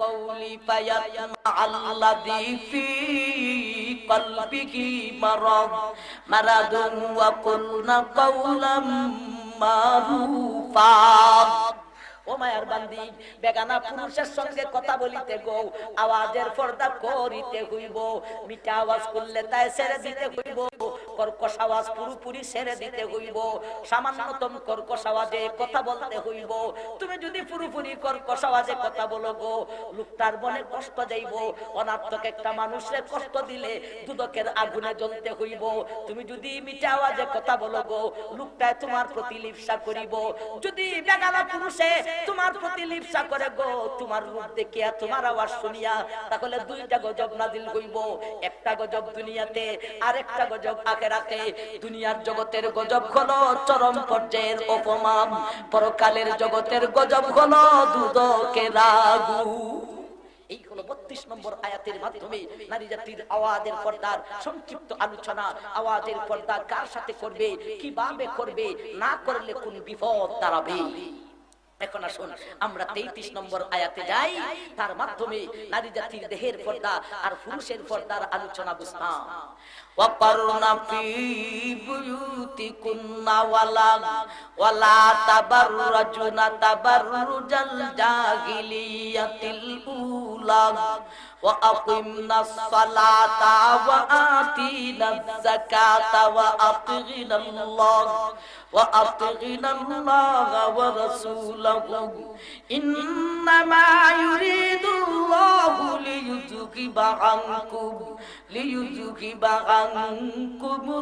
القول فيطمع الذي في قلبه مرض وقلنا قولا معروفا। ও মায়ার বান্দি, বেগানা পুরুষের সঙ্গে কথা বলিতে গো আওয়াজের পর্দা করিতে হইব। মিঠা আওয়াজ করলে তাই ছেড়ে দিতে হইব, কর্কশ আওয়াজ পুরোপুরি ছেড়ে দিতে হইব। সামান্যতম কর্কশ আওয়াজে কথা বলতে হইব। তুমি যদি পুরোপুরি কর্কশ আওয়াজে কথা বলো গো, লোকটার মনে কষ্ট যাইব। অনার্থক একটা মানুষের কষ্ট দিলে দুদকের আগুনে জ্বলতে হইব। তুমি যদি মিঠা আওয়াজে কথা বলো গো, লোকটায় তোমার প্রতি লিপ্সা করিব। যদি বেগানা পুরুষে তোমার প্রতি লিপ্সা করে গো, তোমার রূপ দেখিয়া তোমার আওয়াজ শুনিয়া, তাহলে দুইটা গজব নাজিল হইব। একটা গজব দুনিয়াতে, আর একটা গজব আখিরাতে। দুনিয়ার জগতের গজব হলো চরম পর্যায়ের অপমান, পরকালের জগতের গজব হলো দুদকের আগুন। এই হলো 32 নম্বর আয়াতের মাধ্যমে নারী জাতির আওয়াজের পর্দার সংক্ষিপ্ত আলোচনা। আওয়াজের পর্দা কার সাথে করবে, কিভাবে করবে, না করলে কোন বিপদ দাঁড়াবে। এখন আসুন আমরা 33 নম্বর আয়াতে যাই, তার মাধ্যমে নারী জাতির দেহের পর্দা আর পুরুষের পর্দার আলোচনা বুঝতাম। ওয়াকারনা ফি বুয়ুতিকুন্না ওয়ালা তাবাররুজনা তাবাররুজাল জাহিলিয়াতিল উলা ওয়া আকিমনাস সালাতা ওয়া আতিনাজ যাকাতা ওয়া আতিনাল্লাহ وأطعنا الله ورسوله إنما يريد الله ليذهب عنكم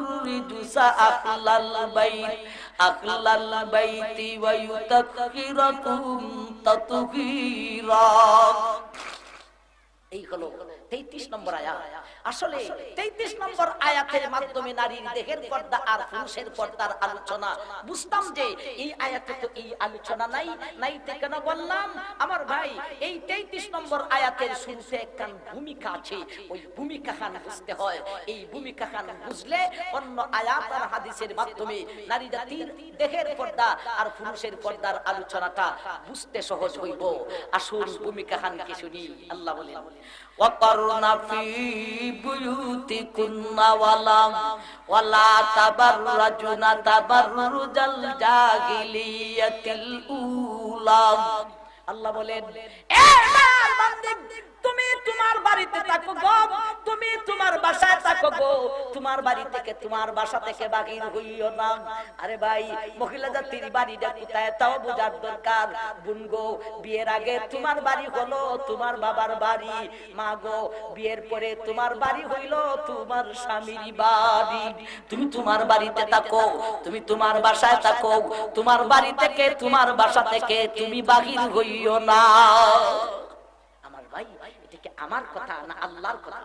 الرجس أهل البيت ويطهركم تطهيرا। এই হলো 33 নম্বর আয়াত। আসলে 33 নম্বর আয়াতের মাধ্যমে নারীর দেহের পর্দা আর পুরুষের পর্দার আলোচনা বুঝতাম। যে এই আয়াতে তো এই আলোচনা নাই কেন বললাম আমার ভাই, এই 33 নম্বর আয়াতের শুরুতে একটা ভূমিকা আছে, ওই ভূমিকা খান বুঝতে হয়। এই ভূমিকা খান বুঝলে অন্য আয়াত আর হাদিসের মাধ্যমে নারী জাতির দেহের পর্দা আর পুরুষের পর্দার আলোচনাটা বুঝতে সহজ হইব। আসল ভূমিকা খান কি শুনি। আল্লাহ বলেন ওয়াকারনা ফি বুয়ুতিকুন্না ওয়ালা তাবাররুজনা তাবাররুজাল জাহিলিয়াতিল উলা। আল্লাহ বলেন এ আমার বান্দা, তুমি তোমার বাড়িতে থাকো গো, তুমি তোমার বাসায় থাকো গো, তোমার বাড়ি থেকে তোমার বাসা থেকে বাহির হইও না। আরে ভাই, মহিলা জাতির বাড়িটা কোথায় তাও বোঝার দরকার। বোন গো, বিয়ের আগে তোমার বাড়ি হলো তোমার বাবার বাড়ি। মা গো, বিয়ের পরে তোমার বাড়ি হইলো তোমার স্বামীর বাড়ি। তুমি তোমার বাড়িতে থাকো, তুমি তোমার বাসায় থাকো, তোমার বাড়ি থেকে তোমার বাসা থেকে তুমি বাহির হইও না। আমার ভাই, এটা কি আমার কথা না আল্লাহর কথা?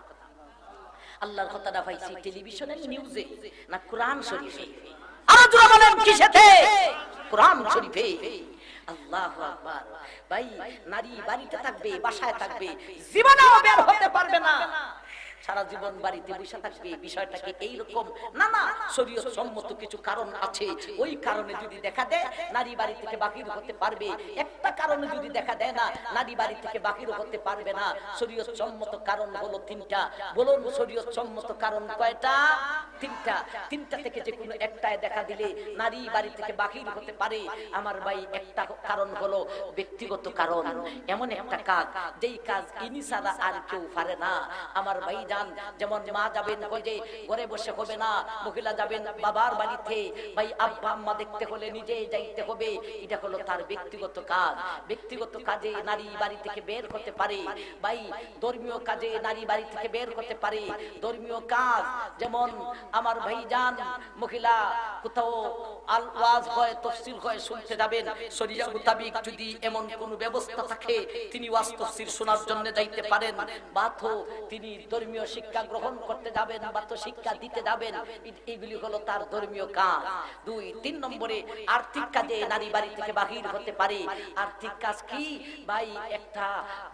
আল্লাহর কথাটা পাইছি টেলিভিশনের নিউজে না কোরআন শরীফে? আল্লাহ বলেন কিসেতে? কোরআন শরীফে। আল্লাহু আকবার। ভাই, নারী বাড়িতে থাকবে, বাসায় থাকবে, জীবনেও বের হতে পারবে না। সারা জীবন বাড়িতে বসে থাকবে। বিষয়টা কি এইরকম? না না, শরীয়ত সম্মত কিছু কারণ আছে। ওই কারণে যদি দেখা দেয় নারী বাড়ি থেকে বাহির হতে পারবে। একটা কারণে যদি দেখা দেয় না নারী বাড়ি থেকে বাহির হতে পারবে না। শরীয়ত সম্মত কারণ হলো 3টা। বলুন শরীয়ত সম্মত কারণ কয়টা? 3টা। 3টা থেকে যে কোনো একটায় দেখা দিলে নারী বাড়ি থেকে বাহির হতে পারে। আমার ভাই, একটা কারণ হলো ব্যক্তিগত কারণ। এমন একটা কাজ যেই কাজ ইনি ছাড়া আর কেউ পারে না। আমার ভাই যান, যেমন মা যাবেন যে ঘরে বসে হবে না, মহিলা যাবেন বাবার বাড়িতে। ভাই, আব্বা আম্মা দেখতে হলে নিজে যাইতে হবে। এটা হলো তার ব্যক্তিগত কাজ। ব্যক্তিগত কাজে নারী বাড়ি থেকে বের হতে পারে। ভাই, ধর্মীয় কাজে নারী বাড়ি থেকে বের হতে পারে। ধর্মীয় কাজ যেমন আমার ভাই যান, মহিলা কোথাও ওয়াজ হয়, তাফসীর হয়, শুনতে যাবেন। শরীয়ত মোতাবেক যদি এমন কোন ব্যবস্থা থাকে, তিনি ওয়াজ তাফসীর শোনার জন্য যাইতে পারেন। বা তো তিনি ধর্মীয় শিক্ষা গ্রহণ করতে যাবেন, বা তো শিক্ষা দিতে যাবেন। এগুলি হলো তার ধর্মীয় কাজ। 2, 3 নম্বরে আর্থিক কাজে নারী বাড়ি থেকে বাহির হতে পারে। আর্থিক কাজ কি ভাই? একটা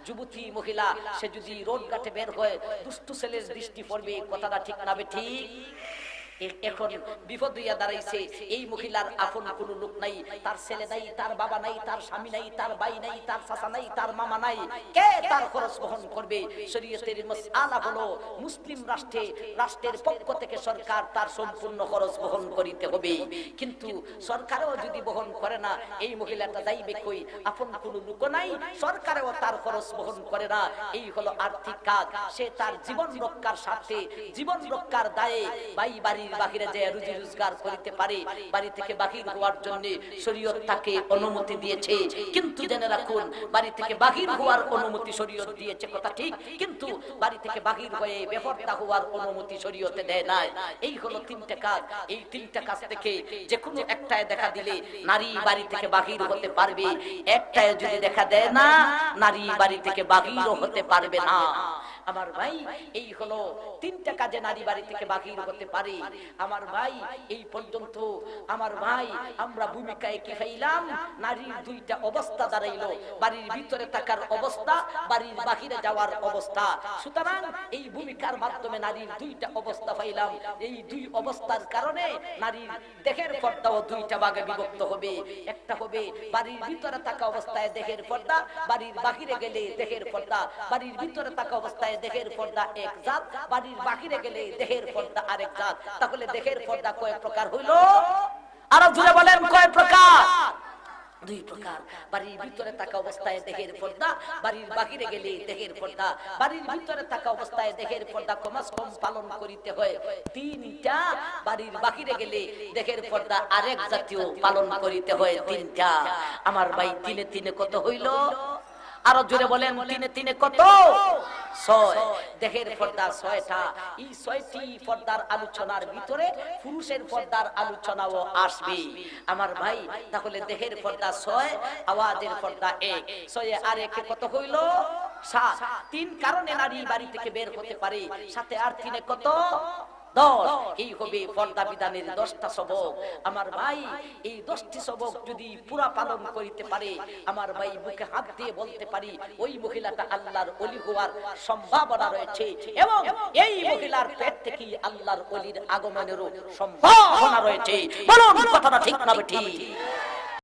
যুবতী মহিলা সে যদি রোড ঘাটে বের হয়, দুষ্ট ছেলের দৃষ্টি পড়বে। কথাটা ঠিক না ঠিক? এখন বিপদ হইয়া দাঁড়াইছে, এই মহিলার আপন কোনো লোক নাই, তার ছেলে নাই, তার বাবা নাই, তার স্বামী নাই, তার ভাই নাই, তার চাচা নাই, তার মামা নাই, কে তার খরচ বহন করবে? শরীয়তের মাসআলা হলো মুসলিম রাষ্ট্রের পক্ষ থেকে সরকার তার সম্পূর্ণ খরচ বহন করিতে হবে। কিন্তু সরকারও যদি বহন করে না, এই মহিলাটা যাইবে কই? আপন কোনো লোক নাই, সরকারও তার খরচ বহন করে না। এই হলো আর্থিক কাজ। সে তার জীবন রক্ষার স্বার্থে, জীবন রক্ষার দায়ে বাড়ির বাহিরে যে রুজি রোজগার করিতে পারে, বাড়ি থেকে বাহির হওয়ার জন্য শরীয়ত তাকে অনুমতি দিয়েছে। কিন্তু জেনে রাখুন, বাড়ি থেকে বাহির হওয়ার অনুমতি শরীয়ত দিয়েছে কথা ঠিক, কিন্তু বাড়ি থেকে বাহির হয়ে বেপরদা হওয়ার অনুমতি শরীয়তে দেয় নাই। এই হলো তিনটা কাজ। এই তিনটা কাজ থেকে যে কোনো একটায় দেখা দিলে নারী বাড়ি থেকে বাহির হতে পারবে, একটায় যদি দেখা দেয় না, নারী বাড়ি থেকে বাহিরও হতে পারবে না। আমার ভাই, এই হলো তিনটা কাজে নারী বাড়ি থেকে বাহির হতে পারে। আমার ভাই, এই পর্যন্ত আমার ভাই আমরা ভূমিকায় কি পাইলাম? নারীর দুইটা অবস্থা দাঁড়াইলো, বাড়ির ভিতরে থাকার অবস্থা, বাড়ির বাহিরে যাওয়ার অবস্থা। সুতরাং এই ভূমিকার মাধ্যমে নারীর দুইটা অবস্থা পাইলাম। এই দুই অবস্থার কারণে নারীর দেহের পর্দাও দুইটা ভাগে বিভক্ত হবে। একটা হবে বাড়ির ভিতরে থাকা অবস্থায় দেহের পর্দা, বাড়ির বাহিরে গেলে দেহের পর্দা। বাড়ির ভিতরে থাকা অবস্থায় দেহের পর্দা এক জাত, বাড়ির বাহিরে গেলে দেহের পর্দা আরেক জাত। তাহলে দেহের পর্দা কয় প্রকার হইল? আরো জোরে বলেন, কয় প্রকার? দুই প্রকার। বাড়ির ভিতরে থাকা অবস্থায় দেহের পর্দা, বাড়ির বাহিরে গেলে দেহের পর্দা। বাড়ির ভিতরে থাকা অবস্থায় দেহের পর্দা কমাস কম পালন করিতে হয় তিনটা, বাড়ির বাহিরে গেলে দেহের পর্দা আরেক জাতীয় পালন করিতে হয় তিনটা। আমার ভাই, তিনে তিনে কত হইল? আরো জোরে বলেন, তিনে তিনে কত? 6। দেহের পর্দা 6টা। এই 6টি পর্দার আলোচনার ভিতরে পুরুষের পর্দার আলোচনাও আসবে। আমার ভাই, তাহলে দেহের পর্দা 6, আওয়াজের পর্দা 1। 6 আর 1 কত হইল? 7। 3 কারণে নারী বাড়ি থেকে বের হতে পারে, সাথে আর 3 কত? 10। এই হবে পর্দা বিধানের 10টা সবক। আমার ভাই, এই 10টি সবক যদি পুরা পালন করিতে পারে, আমার ভাই বুকে হাত দিয়ে বলতে পারি ওই মহিলাটা আল্লাহর ওলি হওয়ার সম্ভাবনা রয়েছে, এবং এই মহিলার পেট থেকে আল্লাহর ওলির আগমনেরও সম্ভাবনা রয়েছে। বলুন কথাটা ঠিক না ঠিক?